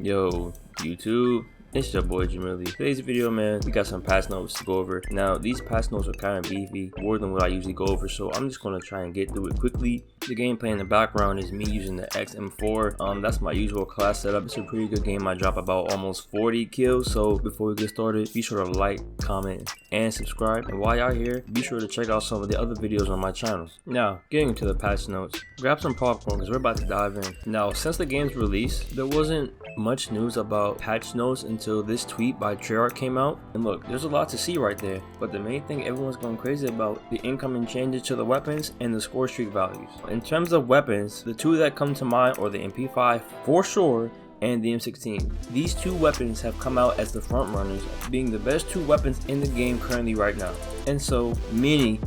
Yo, YouTube, it's your boy JerMillee. Today's video, man, we got some patch notes to go over. Now, these patch notes are kind of beefy, more than what I usually go over, so I'm just going to try and get through it quickly. The gameplay in the background is me using the XM4. That's my usual class setup. It's a pretty good game. I drop about almost 40 kills, so before we get started, be sure to like, comment, and subscribe. And while y'all here, be sure to check out some of the other videos on my channel. Now, getting into the patch notes, grab some popcorn because we're about to dive in. Now, since the game's release, there wasn't much news about patch notes until this tweet by Treyarch came out. And look, there's a lot to see right there, but the main thing everyone's going crazy about, the incoming changes to the weapons and the score streak values. In terms of weapons, the two that come to mind are the MP5 for sure and the M16. These two weapons have come out as the front runners, being the best two weapons in the game currently right now. And so many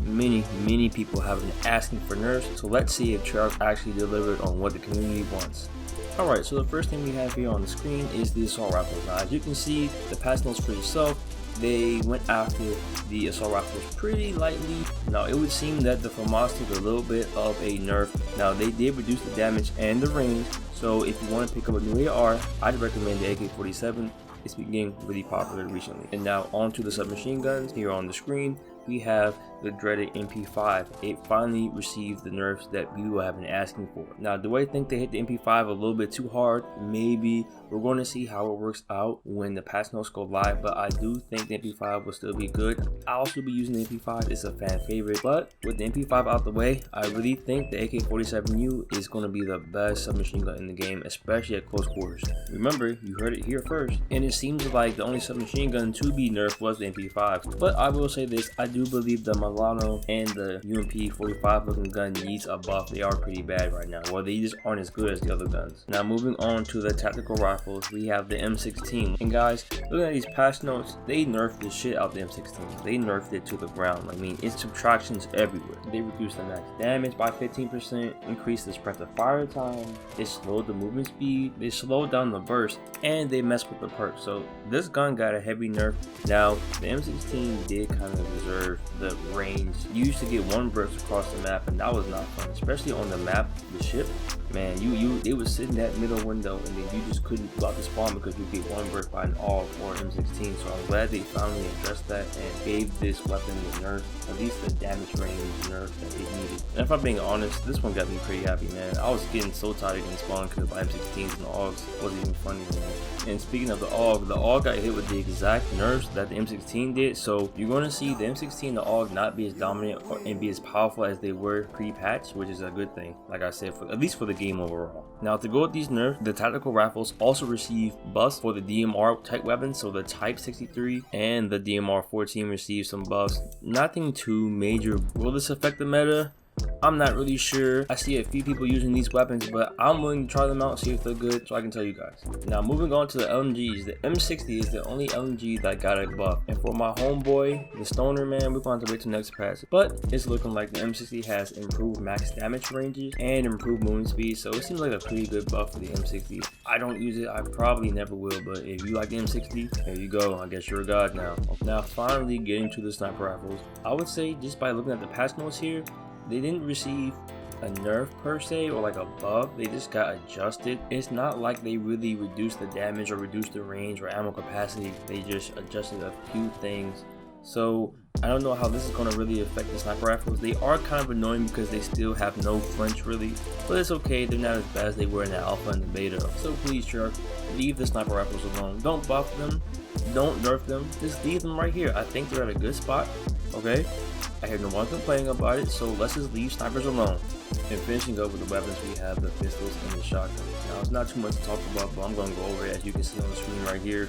people have been asking for nerfs, so let's see if Treyarch actually delivered on what the community wants. Alright, so the first thing we have here on the screen is the assault rifles. Now, as you can see, the patch notes for yourself, they went after the assault rifles pretty lightly. Now, it would seem that the FMO took a little bit of a nerf. Now, they did reduce the damage and the range, so if you want to pick up a new AR, I'd recommend the AK-47. It's been getting really popular recently. And now on to the submachine guns. Here on the screen, we have the dreaded MP5. It finally received the nerfs that people have been asking for. Now, do I think they hit the MP5 a little bit too hard? Maybe. We're going to see how it works out when the patch notes go live, but I do think the MP5 will still be good. I'll also be using the MP5. It's a fan favorite, but with the MP5 out the way, I really think the AK-47U is going to be the best submachine gun in the game, especially at close quarters. Remember, you heard it here first, and it seems like the only submachine gun to be nerfed was the MP5. But I will say this, I do believe the Magnum and the UMP45 looking gun needs a buff. They are pretty bad right now. Well, they just aren't as good as the other guns. Now, moving on to the tactical rifles, we have the M16. And guys, looking at these patch notes, they nerfed the shit out the M16. They nerfed it to the ground. I mean, it's subtractions everywhere. They reduced the max damage by 15%, increased the spread of fire time, they slowed the movement speed, they slowed down the burst, and they messed with the perks. So this gun got a heavy nerf. Now, the M16 did kind of deserve the range. You used to get one burst across the map, and that was not fun, especially on the map, the ship. Man, it was sitting in that middle window, and then you just couldn't go out the spawn because you get one burst by an AUG or M16. So I'm glad they finally addressed that and gave this weapon the nerf, at least the damage range nerf that it needed. And if I'm being honest, this one got me pretty happy, man. I was getting so tired of getting spawned because my M16s and AUGs wasn't even funny anymore. And speaking of the AUG got hit with the exact nerfs that the M16 did. So you're going to see the M16 and the AUG not be as dominant and be as powerful as they were pre-patch, which is a good thing, like I said, at least for the game overall. Now, to go with these nerfs, the tactical rifles also receive buffs for the DMR type weapons. So the Type 63 and the DMR 14 receive some buffs. Nothing too major. Will this affect the meta? I'm not really sure. I see a few people using these weapons, but I'm willing to try them out, see if they're good, so I can tell you guys. Now, moving on to the LMGs, the M60 is the only LMG that got a buff. And for my homeboy, the Stoner, man, we're going to wait till next patch. But it's looking like the M60 has improved max damage ranges and improved movement speed, so it seems like a pretty good buff for the M60. I don't use it, I probably never will, but if you like the M60, there you go. I guess you're a god now. Now, finally getting to the sniper rifles, I would say just by looking at the patch notes here, they didn't receive a nerf per se or like a buff, they just got adjusted. It's not like they really reduced the damage or reduced the range or ammo capacity, they just adjusted a few things. So I don't know how this is going to really affect the sniper rifles. They are kind of annoying because they still have no flinch really, but it's okay, they're not as bad as they were in the alpha and the beta. So please, Treyarch, leave the sniper rifles alone. Don't buff them, don't nerf them, just leave them right here. I think they're at a good spot, okay? I hear no one complaining about it, so let's just leave snipers alone. And finishing up with the weapons, we have the pistols and the shotgun. Now, it's not too much to talk about, but I'm going to go over it as you can see on the screen right here.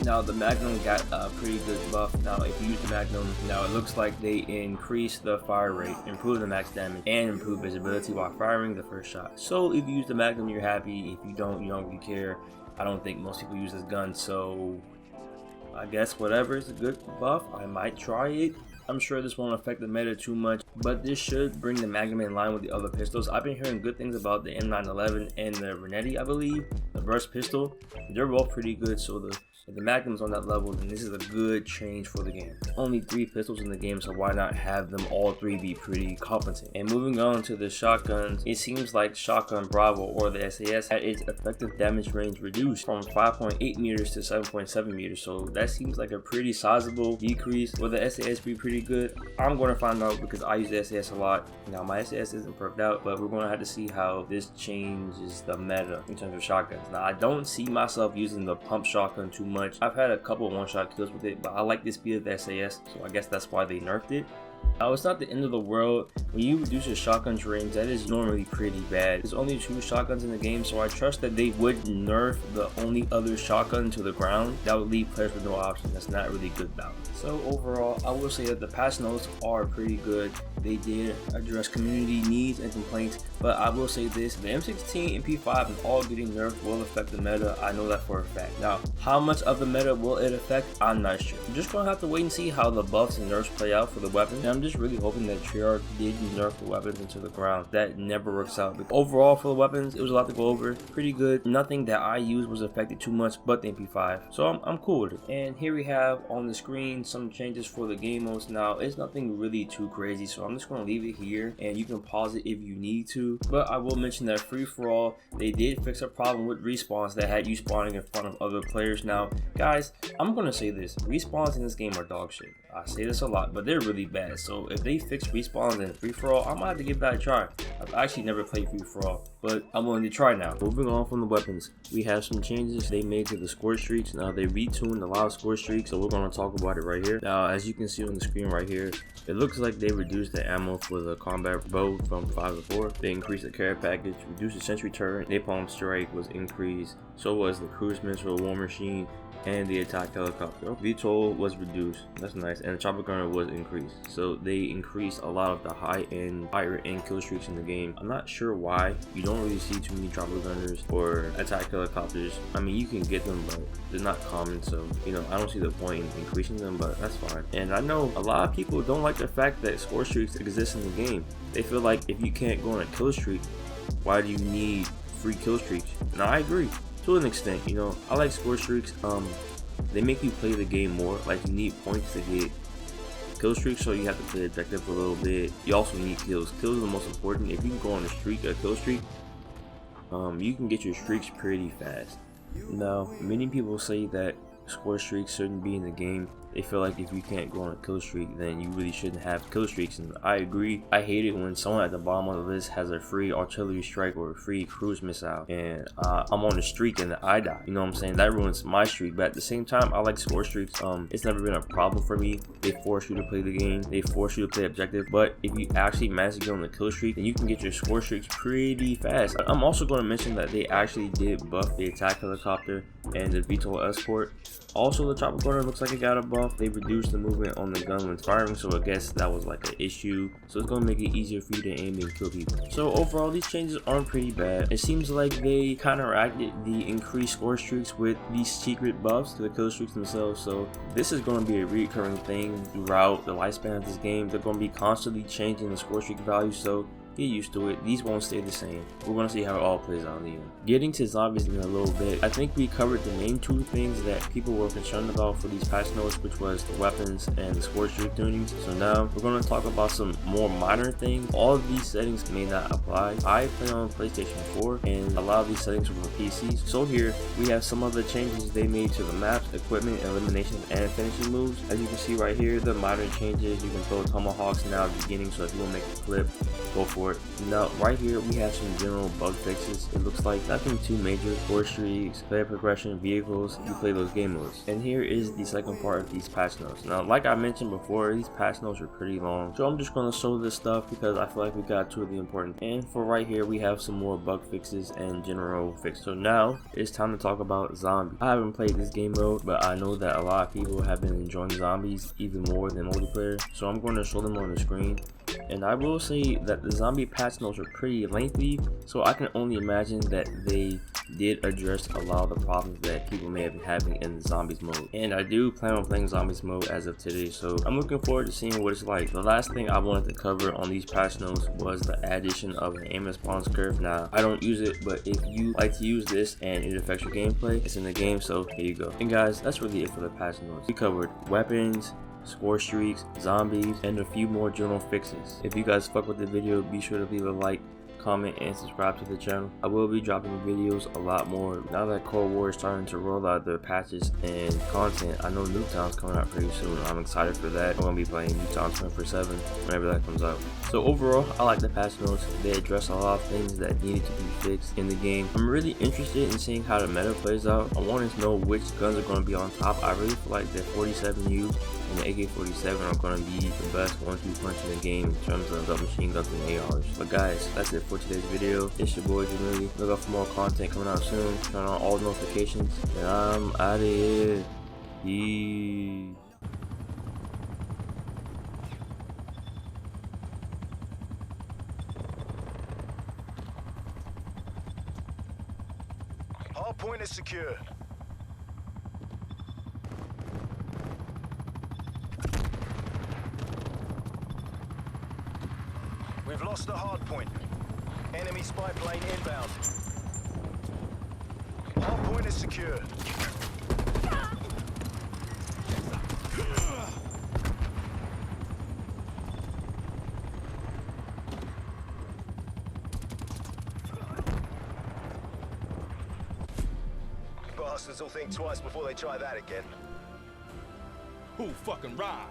Now, the Magnum got a pretty good buff. Now, if you use the Magnum, now it looks like they increase the fire rate, improve the max damage, and improve visibility while firing the first shot. So if you use the Magnum, you're happy. If you don't, you don't really care. I don't think most people use this gun, so I guess whatever is a good buff, I might try it. I'm sure this won't affect the meta too much, but this should bring the Magnum in line with the other pistols. I've been hearing good things about the M911 and the Renetti, I believe, the burst pistol. They're both pretty good, so the If the Magnum's on that level, then this is a good change for the game. Only 3 pistols in the game, so why not have them all 3 be pretty competent? And moving on to the shotguns, it seems like Shotgun Bravo or the SAS had its effective damage range reduced from 5.8 meters to 7.7 meters, so that seems like a pretty sizable decrease. Will the SAS be pretty good? I'm going to find out because I use the SAS a lot. Now my SAS isn't perked out, but we're going to have to see how this changes the meta in terms of shotguns. Now I don't see myself using the pump shotgun too much. I've had a couple one-shot kills with it, but I like the speed of the SAS, so I guess that's why they nerfed it. Now, it's not the end of the world. When you reduce your shotgun's range, that is normally pretty bad. There's only 2 shotguns in the game, so I trust that they would nerf the only other shotgun to the ground. That would leave players with no option. That's not really good balance. So overall, I will say that the patch notes are pretty good. They did address community needs and complaints, but I will say this, the M16, MP5 and all getting nerfed will affect the meta. I know that for a fact. Now, how much of the meta will it affect? I'm not sure. I'm just gonna have to wait and see how the buffs and nerfs play out for the weapons. And I'm just really hoping that Treyarch did nerf the weapons into the ground. That never works out. But overall, for the weapons, it was a lot to go over. Pretty good. Nothing that I used was affected too much but the MP5. So I'm cool with it. And here we have on the screen some changes for the game modes. Now, it's nothing really too crazy, so I'm just going to leave it here and you can pause it if you need to. But I will mention that free-for-all, they did fix a problem with respawns that had you spawning in front of other players. Now, guys, I'm going to say this. Respawns in this game are dog shit. I say this a lot, but they're really bad. So if they fix respawns in free-for-all, I might have to give that a try. I've actually never played free-for-all, but I'm willing to try now. Moving on from the weapons, we have some changes they made to the score streaks. Now, they retuned a lot of score streaks, so we're going to talk about it right here. Now, as you can see on the screen right here, it looks like they reduced the ammo for the combat bow from 5 to 4. They increased the care package, reduced the sentry turret, napalm strike was increased, so was the cruise missile, war machine, and the attack helicopter. VTOL was reduced, that's nice, and the chopper gunner was increased. So they increased a lot of the higher end kill streaks in the game. I'm not sure why. You don't really see too many chopper gunners or attack helicopters. I mean, you can get them, but they're not common, so you know, I don't see the point in increasing them, but that's fine. And I know a lot of people don't like the fact that score streaks exist in the game. They feel like if you can't go on a kill streak, why do you need free kill streaks? Now I agree to an extent. You know, I like score streaks. They make you play the game more. Like, you need points to get kill streaks, so you have to play objective for a little bit. You also need kills. Kills are the most important. If you can go on a streak, a kill streak, you can get your streaks pretty fast. Now, many people say that score streaks shouldn't be in the game. They feel like if you can't go on a kill streak, then you really shouldn't have kill streaks, and I agree. I hate it when someone at the bottom of the list has a free artillery strike or a free cruise missile, and I'm on a streak and I die. You know what I'm saying? That ruins my streak. But at the same time, I like score streaks. It's never been a problem for me. They force you to play the game. They force you to play objective. But if you actually manage to get on the kill streak, then you can get your score streaks pretty fast. I'm also going to mention that they actually did buff the attack helicopter and the VTOL escort. Also, the chopper gunner looks like it got a buff. They reduced the movement on the gun when firing, so I guess that was like an issue. So it's gonna make it easier for you to aim and kill people. So overall, these changes aren't pretty bad. It seems like they counteracted the increased score streaks with these secret buffs to the kill streaks themselves. So this is gonna be a recurring thing throughout the lifespan of this game. They're gonna be constantly changing the score streak values, so get used to it. These won't stay the same. We're going to see how it all plays out in the end. Getting to zombies in a little bit, I think we covered the main 2 things that people were concerned about for these patch notes, which was the weapons and the score streak tunings. So now we're going to talk about some more minor things. All of these settings may not apply. I play on PlayStation 4 and a lot of these settings are for PCs. So here we have some of the changes they made to the maps, equipment, eliminations, and finishing moves. As you can see right here, the minor changes. You can throw tomahawks now at the beginning, so if you want to make a clip, go for it. Now right here we have some general bug fixes. It looks like nothing too major. Score streaks, player progression, vehicles, you play those game modes. And here is the second part of these patch notes. Now, like I mentioned before, these patch notes are pretty long, so I'm just going to show this stuff because I feel like we got 2 of the important. And for right here we have some more bug fixes and general fixes. So now it's time to talk about zombies. I haven't played this game mode, but I know that a lot of people have been enjoying zombies even more than multiplayer, so I'm going to show them on the screen. And I will say that the zombie patch notes are pretty lengthy, so I can only imagine that they did address a lot of the problems that people may have been having in the zombies mode. And I do plan on playing zombies mode as of today, so I'm looking forward to seeing what it's like. The last thing I wanted to cover on these patch notes was the addition of an aim response curve. Now, I don't use it, but if you like to use this and it affects your gameplay, it's in the game, so here you go. And guys, that's really it for the patch notes. We covered weapons, score streaks, zombies, and a few more general fixes. If you guys fuck with the video, be sure to leave a like, comment, and subscribe to the channel. I will be dropping videos a lot more now that Cold War is starting to roll out their patches and content. I know Nuketown's coming out pretty soon. I'm excited for that. I'm gonna be playing Nuketown 24/7 whenever that comes out. So overall, I like the patch notes. They address a lot of things that needed to be fixed in the game. I'm really interested in seeing how the meta plays out. I want to know which guns are going to be on top. I really feel like the 47U and the AK-47 are going to be the best 1-2 punch in the game in terms of submachine guns and ARs. But guys, that's it for today's video. It's your boy JerMillee. Look out for more content coming out soon. Turn on all notifications. And I'm out of here. Peace. Hard point is secure. We've lost the hard point. Enemy spy plane inbound. Hard point is secure. Bastards will think twice before they try that again. Who fucking ride?